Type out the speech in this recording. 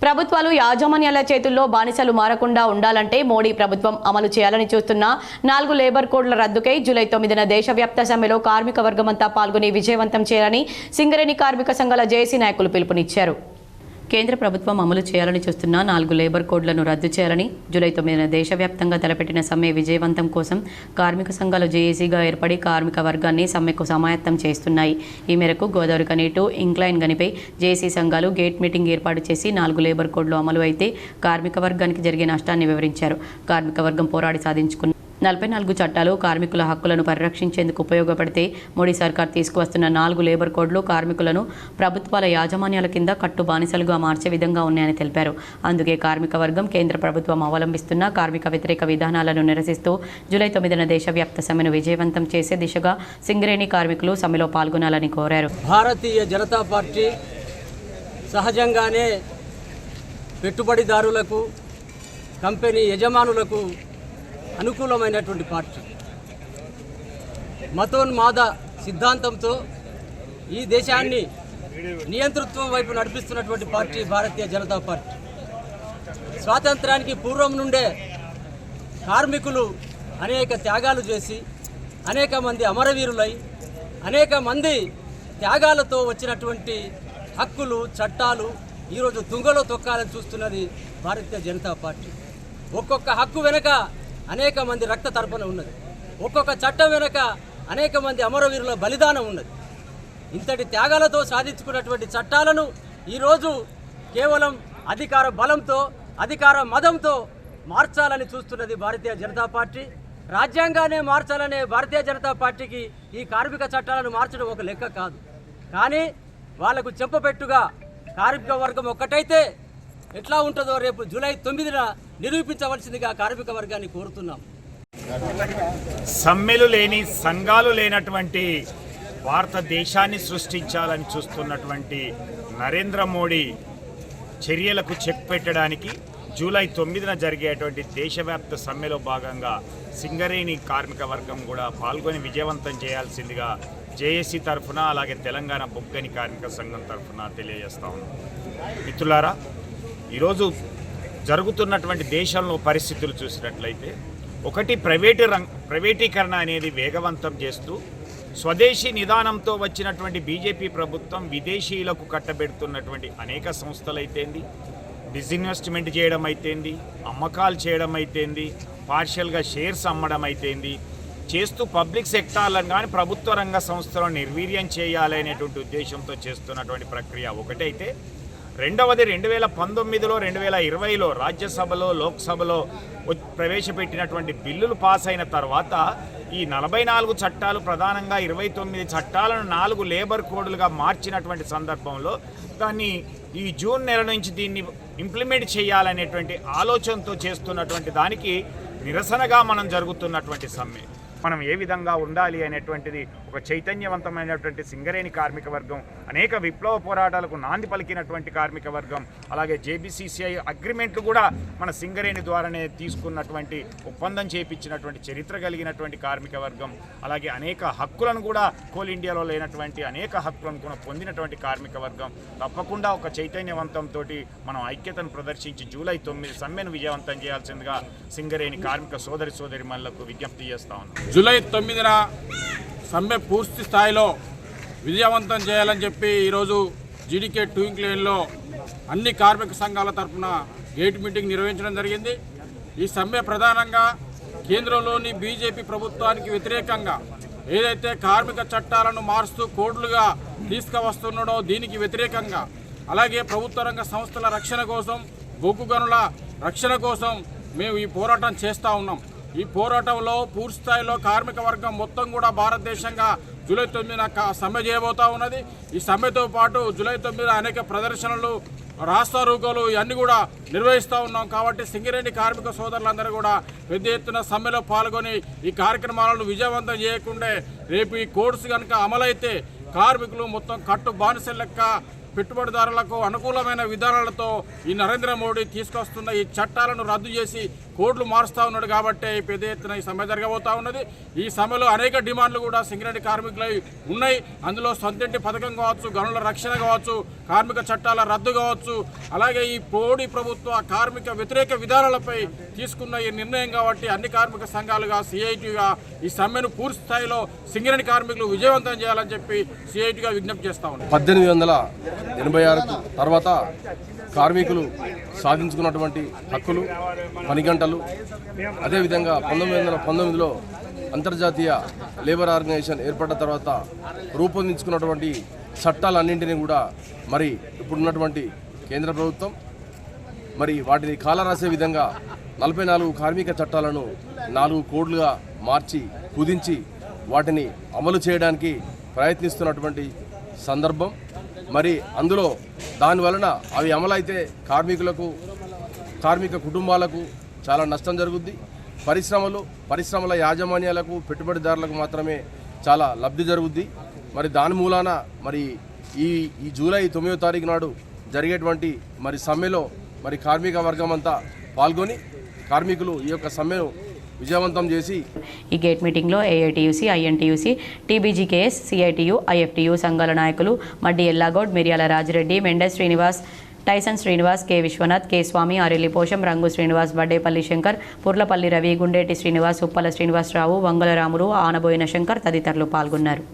ప్రభుత్వాలు యాజమాన్యాల చేతుల్లో బానిసలు మారకుండా ఉండాలంటే మోడీ ప్రభుత్వం అమలు చేయాలని చూస్తున్న 4 లేబర్ కోడ్ల రద్దుకై జూలై 9న దేశవ్యాప్త సమ్మెలో కార్మిక వర్గమంతా పాల్గొని విజయవంతం చేయాలని సింగరేణి కార్మిక సంఘాల జేఏసీ నాయకులు పిలుపునిచ్చారు. కేంద్ర ప్రభుత్వం అమలు చేయాలని చూస్తున్న 4 లేబర్ కోడ్లను రద్దు చేయాలని జూలై 9న దేశవ్యాప్తంగా తలపెట్టిన సమ్మె విజయవంతం కోసం కార్మిక సంఘాలు జేఏసీగా ఏర్పడి కార్మిక వర్గాన్ని సమ్మెకు సమాయత్తం చేస్తున్నాయి. ఈ మేరకు గోదావరి గని టు ఇంక్లైన్ గనిపై జేఏసీ సంఘాలు గేట్ మీటింగ్ ఏర్పాటు చేసి 4 లేబర్ కోడ్లు అమలు అయితే కార్మిక వర్గానికి జరిగే నష్టాన్ని వివరించారు. కార్మిక వర్గం పోరాడి సాధించుకున్న 44 చట్టాలు కార్మికుల హక్కులను పరిరక్షించేందుకు ఉపయోగపడితే మోడీ సర్కార్ తీసుకువస్తున్న 4 లేబర్ కోడ్లు కార్మికులను ప్రభుత్వాల యాజమాన్యాల కింద కట్టు బానిసలుగా మార్చే విధంగా ఉన్నాయని తెలిపారు. అందుకే కార్మిక వర్గం కేంద్ర ప్రభుత్వం అవలంబిస్తున్న కార్మిక వ్యతిరేక విధానాలను నిరసిస్తూ జూలై 9న దేశవ్యాప్త సమ్మెను విజయవంతం చేసే దిశగా సింగరేణి కార్మికులు సమ్మెలో పాల్గొనాలని కోరారు. భారతీయ జనతా పార్టీ సహజంగానే పెట్టుబడిదారులకు కంపెనీ యజమానులకు అనుకూలమైనటువంటి పార్టీ. మతోన్మాద సిద్ధాంతంతో ఈ దేశాన్ని నియంతృత్వం వైపు నడిపిస్తున్నటువంటి పార్టీ భారతీయ జనతా పార్టీ. స్వాతంత్రానికి పూర్వం నుండే కార్మికులు అనేక త్యాగాలు చేసి అనేక మంది అమరవీరులై అనేక మంది త్యాగాలతో వచ్చినటువంటి హక్కులు చట్టాలు ఈరోజు తుంగలో తొక్కాలని చూస్తున్నది భారతీయ జనతా పార్టీ. ఒక్కొక్క హక్కు వెనుక అనేక మంది రక్త తర్పణ ఉన్నది. ఒక్కొక్క చట్టం వెనుక అనేక మంది అమరవీరుల బలిదానం ఉన్నది. ఇంతటి త్యాగాలతో సాధించుకున్నటువంటి చట్టాలను ఈరోజు కేవలం అధికార బలంతో అధికార మదంతో మార్చాలని చూస్తున్నది భారతీయ జనతా పార్టీ. రాజ్యాంగాన్ని మార్చాలనే భారతీయ జనతా పార్టీకి ఈ కార్మిక చట్టాలను మార్చడం ఒక లెక్క కాదు. కానీ వాళ్లకు చెప్పపెట్టుగా కార్మిక వర్గం ఒక్కటైతే ఎట్లా ఉంటుందో రేపు జూలై 9న నిరూపించవలసిందిగా కార్మిక వర్గాన్ని కోరుతున్నాం. సమ్మెలు లేని సంఘాలు లేనటువంటి భారతదేశాన్ని సృష్టించాలని చూస్తున్నటువంటి నరేంద్ర మోడీ చర్యలకు చెక్ పెట్టడానికి జూలై 9న జరిగేటువంటి దేశవ్యాప్త సమ్మెలో భాగంగా సింగరేణి కార్మిక వర్గం కూడా పాల్గొని విజయవంతం చేయాల్సిందిగా జేఏసీ తరఫున అలాగే తెలంగాణ బొగ్గని కార్మిక సంఘం తరఫున తెలియజేస్తా ఉన్నాం. మిత్రులారా, ఈరోజు జరుగుతున్నటువంటి దేశంలో పరిస్థితులు చూసినట్లయితే ఒకటి ప్రైవేటీకరణ అనేది వేగవంతం చేస్తూ స్వదేశీ నిదానంతో వచ్చినటువంటి బీజేపీ ప్రభుత్వం విదేశీయులకు కట్టబెడుతున్నటువంటి అనేక సంస్థలు అయితేంది, డిస్ఇన్వెస్ట్మెంట్ చేయడం అయితేంది, అమ్మకాలు చేయడం అయితేంది, పార్షియల్గా షేర్స్ అమ్మడం అయితేంది చేస్తూ పబ్లిక్ సెక్టార్లను కానీ ప్రభుత్వ రంగ సంస్థలను నిర్వీర్యం చేయాలనేటువంటి ఉద్దేశంతో చేస్తున్నటువంటి ప్రక్రియ ఒకటైతే, రెండవది 2019లో 2020లో రాజ్యసభలో లోక్సభలో ప్రవేశపెట్టినటువంటి బిల్లులు పాస్ అయిన తర్వాత ఈ 44 చట్టాలు ప్రధానంగా 29 చట్టాలను 4 లేబర్ కోడ్లుగా మార్చినటువంటి సందర్భంలో దాన్ని ఈ జూన్ నెల నుంచి దీన్ని ఇంప్లిమెంట్ చేయాలనేటువంటి ఆలోచనతో చేస్తున్నటువంటి దానికి నిరసనగా మనం జరుగుతున్నటువంటి సమ్మె. మనం ఏ విధంగా ఉండాలి అనేటువంటిది ఒక చైతన్యవంతమైనటువంటి సింగరేణి కార్మిక వర్గం, అనేక విప్లవ పోరాటాలకు నాంది పలికినటువంటి కార్మిక వర్గం, అలాగే జేబీసీసీఐ అగ్రిమెంట్లు కూడా మన సింగరేణి ద్వారానే తీసుకున్నటువంటి ఒప్పందం చేయించినటువంటి చరిత్ర కలిగినటువంటి కార్మిక వర్గం, అలాగే అనేక హక్కులను కూడా కోల్ ఇండియాలో లేనటువంటి అనేక హక్కులను కూడా పొందినటువంటి కార్మిక వర్గం. తప్పకుండా ఒక చైతన్యవంతంతో మనం ఐక్యతను ప్రదర్శించి జూలై 9 సమ్మెను విజయవంతం చేయాల్సిందిగా సింగరేణి కార్మిక సోదరిమణులకు విజ్ఞప్తి చేస్తా ఉన్నాం. జూలై 9న సమ్మె పూర్తి స్థాయిలో విజయవంతం చేయాలని చెప్పి ఈరోజు జీడీకే టు ఇంక్లైన్లో అన్ని కార్మిక సంఘాల తరఫున గేట్ మీటింగ్ నిర్వహించడం జరిగింది. ఈ సమ్మె ప్రధానంగా కేంద్రంలోని బీజేపీ ప్రభుత్వానికి వ్యతిరేకంగా ఏదైతే కార్మిక చట్టాలను మారుస్తూ కోడ్లుగా తీసుకువస్తున్నాడో దీనికి వ్యతిరేకంగా, అలాగే ప్రభుత్వ రంగ సంస్థల రక్షణ కోసం, బొగ్గు గనుల రక్షణ కోసం మేము ఈ పోరాటం చేస్తూ ఉన్నాం. ఈ పోరాటంలో పూర్తి స్థాయిలో కార్మిక వర్గం మొత్తం కూడా భారతదేశంగా జూలై 9న సమ్మె చేయబోతూ ఉన్నది. ఈ సమ్మెతో పాటు జూలై 9న అనేక ప్రదర్శనలు, రాస్తారోకోలు ఇవన్నీ కూడా నిర్వహిస్తూ ఉన్నాం. కాబట్టి సింగరేణి కార్మిక సోదరులందరూ కూడా పెద్ద ఎత్తున సమ్మెలో పాల్గొని ఈ కార్యక్రమాలను విజయవంతం చేయకుండా రేపు ఈ కోడ్స్ కనుక అమలైతే కార్మికులు మొత్తం కట్టు బానిసల లెక్క పెట్టుబడిదారులకు అనుకూలమైన విధానాలతో ఈ నరేంద్ర మోడీ తీసుకొస్తున్న ఈ చట్టాలను రద్దు చేసి కోడ్లు మారుస్తూ ఉన్నాడు కాబట్టి పెద్ద ఎత్తున ఈ సమ్మె జరగబోతూ ఉన్నది. ఈ సమ్మెలో అనేక డిమాండ్లు కూడా సింగరేణి కార్మికులై ఉన్నాయి. అందులో సొంతింటి పథకం కావచ్చు, గనుల రక్షణ కావచ్చు, కార్మిక చట్టాల రద్దు కావచ్చు, అలాగే ఈ మోడీ ప్రభుత్వ కార్మిక వ్యతిరేక విధానాలపై తీసుకున్న ఈ నిర్ణయం కాబట్టి అన్ని కార్మిక సంఘాలుగా సిఐటిగా ఈ సమ్మెను పూర్తి స్థాయిలో సింగరేణి కార్మికులు విజయవంతం చేయాలని చెప్పి సిఐటిగా విజ్ఞప్తి చేస్తా ఉన్నాం. 1886 తర్వాత కార్మికులు సాధించుకున్నటువంటి హక్కులు, పని గంటలు, అదేవిధంగా 1919లో అంతర్జాతీయ లేబర్ ఆర్గనైజేషన్ ఏర్పడిన తర్వాత రూపొందించుకున్నటువంటి చట్టాలన్నింటినీ కూడా మరి ఇప్పుడున్నటువంటి కేంద్ర ప్రభుత్వం మరి వాటిని కాలరాసే విధంగా 44 కార్మిక చట్టాలను 4 కోడ్లుగా మార్చి కుదించి వాటిని అమలు చేయడానికి ప్రయత్నిస్తున్నటువంటి సందర్భం. మరి అందులో దానివలన అవి అమలైతే కార్మిక కుటుంబాలకు చాలా నష్టం జరుగుద్ది. పరిశ్రమల యాజమాన్యాలకు, పెట్టుబడిదారులకు మాత్రమే చాలా లబ్ధి జరుగుద్ది. మరి దాని మూలాన మరి ఈ జూలై 9వ తారీఖు నాడు జరిగేటువంటి మరి సమ్మెలో మరి కార్మిక వర్గం అంతా పాల్గొని కార్మికులు ఈ యొక్క సమ్మెను విజయవంతం చేసి ఈ గేట్ మీటింగ్లో AITUC, INTUC, TBGKS, CITU, IFTU సంఘాల నాయకులు Maddi Ellagoud, Miryala Rajireddy, Mendes Srinivas, Tyson Srinivas, K Vishwanath, K Swamy, Arelli Posham, Rangu Srinivas, బడ్డేపల్లి Shankar, పుర్లపల్లి Ravi, Gundeti Srinivas, Uppala Srinivasarao, Vangala Ramulu, ఆనబోయిన Shankar తదితరులు పాల్గొన్నారు.